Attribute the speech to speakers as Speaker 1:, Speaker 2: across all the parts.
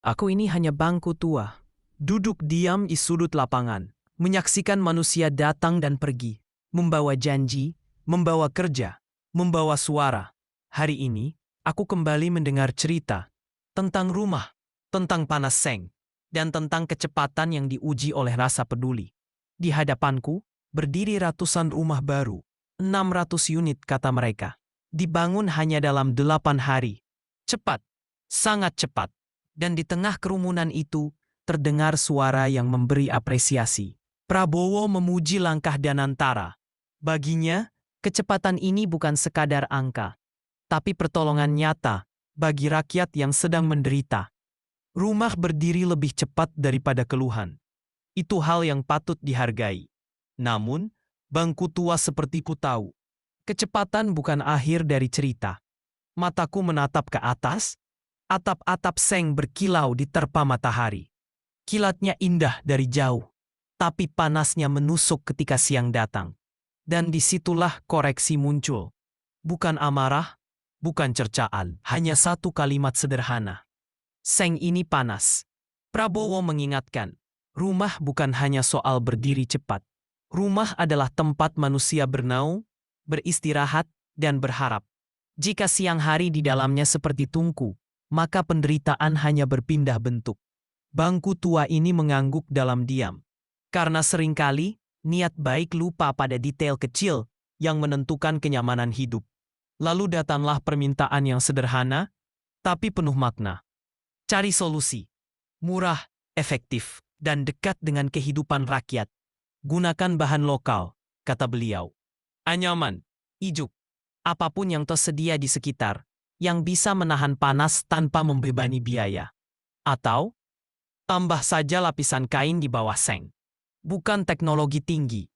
Speaker 1: Aku ini hanya bangku tua. Duduk diam di sudut lapangan, menyaksikan manusia datang dan pergi, membawa janji, membawa kerja, membawa suara. Hari ini, aku kembali mendengar cerita tentang rumah, tentang panas seng, dan tentang kecepatan yang diuji oleh rasa peduli. Di hadapanku, berdiri ratusan rumah baru, 600 unit kata mereka. Dibangun hanya dalam 8 hari. Cepat, sangat cepat. Dan di tengah kerumunan itu, terdengar suara yang memberi apresiasi. Prabowo memuji langkah Danantara. Baginya, kecepatan ini bukan sekadar angka, tapi pertolongan nyata bagi rakyat yang sedang menderita. Rumah berdiri lebih cepat daripada keluhan. Itu hal yang patut dihargai. Namun, bangku tua sepertiku tahu, kecepatan bukan akhir dari cerita. Mataku menatap ke atas, atap-atap seng berkilau diterpa matahari. Kilatnya indah dari jauh, tapi panasnya menusuk ketika siang datang. Dan disitulah koreksi muncul. Bukan amarah, bukan cercaan, hanya satu kalimat sederhana. Seng ini panas. Prabowo mengingatkan, rumah bukan hanya soal berdiri cepat. Rumah adalah tempat manusia bernaung, beristirahat, dan berharap. Jika siang hari di dalamnya seperti tungku, maka penderitaan hanya berpindah bentuk. Bangku tua ini mengangguk dalam diam. Karena seringkali, niat baik lupa pada detail kecil yang menentukan kenyamanan hidup. Lalu datanglah permintaan yang sederhana, tapi penuh makna. Cari solusi. Murah, efektif, dan dekat dengan kehidupan rakyat. Gunakan bahan lokal, kata beliau. Anyaman, ijuk, apapun yang tersedia di sekitar, yang bisa menahan panas tanpa membebani biaya. Atau, tambah saja lapisan kain di bawah seng. Bukan teknologi tinggi.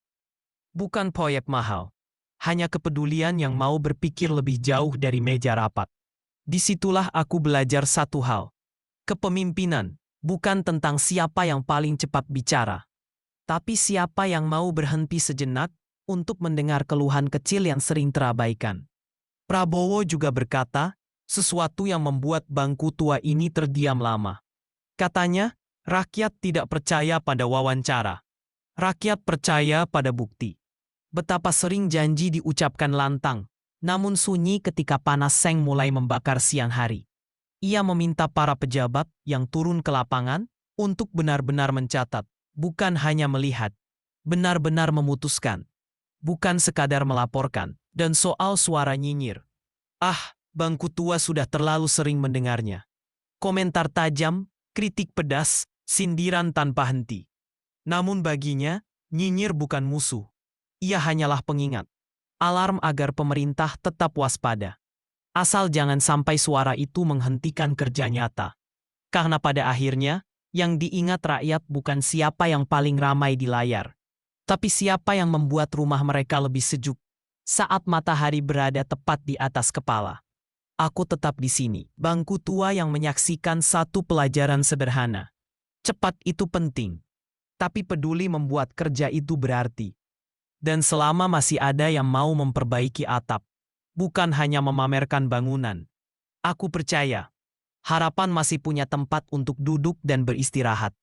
Speaker 1: Bukan proyek mahal. Hanya kepedulian yang mau berpikir lebih jauh dari meja rapat. Disitulah aku belajar satu hal. Kepemimpinan bukan tentang siapa yang paling cepat bicara, tapi siapa yang mau berhenti sejenak untuk mendengar keluhan kecil yang sering terabaikan. Prabowo juga berkata, sesuatu yang membuat bangku tua ini terdiam lama. Katanya, rakyat tidak percaya pada wawancara. Rakyat percaya pada bukti. Betapa sering janji diucapkan lantang, namun sunyi ketika panas seng mulai membakar siang hari. Ia meminta para pejabat yang turun ke lapangan untuk benar-benar mencatat, bukan hanya melihat, benar-benar memutuskan, bukan sekadar melaporkan. Dan soal suara nyinyir. Bangku tua sudah terlalu sering mendengarnya. Komentar tajam, kritik pedas, sindiran tanpa henti. Namun baginya, nyinyir bukan musuh. Ia hanyalah pengingat. Alarm agar pemerintah tetap waspada. Asal jangan sampai suara itu menghentikan kerja nyata. Karena pada akhirnya, yang diingat rakyat bukan siapa yang paling ramai di layar, tapi siapa yang membuat rumah mereka lebih sejuk saat matahari berada tepat di atas kepala. Aku tetap di sini, bangku tua yang menyaksikan satu pelajaran sederhana. Cepat itu penting, tapi peduli membuat kerja itu berarti. Dan selama masih ada yang mau memperbaiki atap, bukan hanya memamerkan bangunan, aku percaya, harapan masih punya tempat untuk duduk dan beristirahat.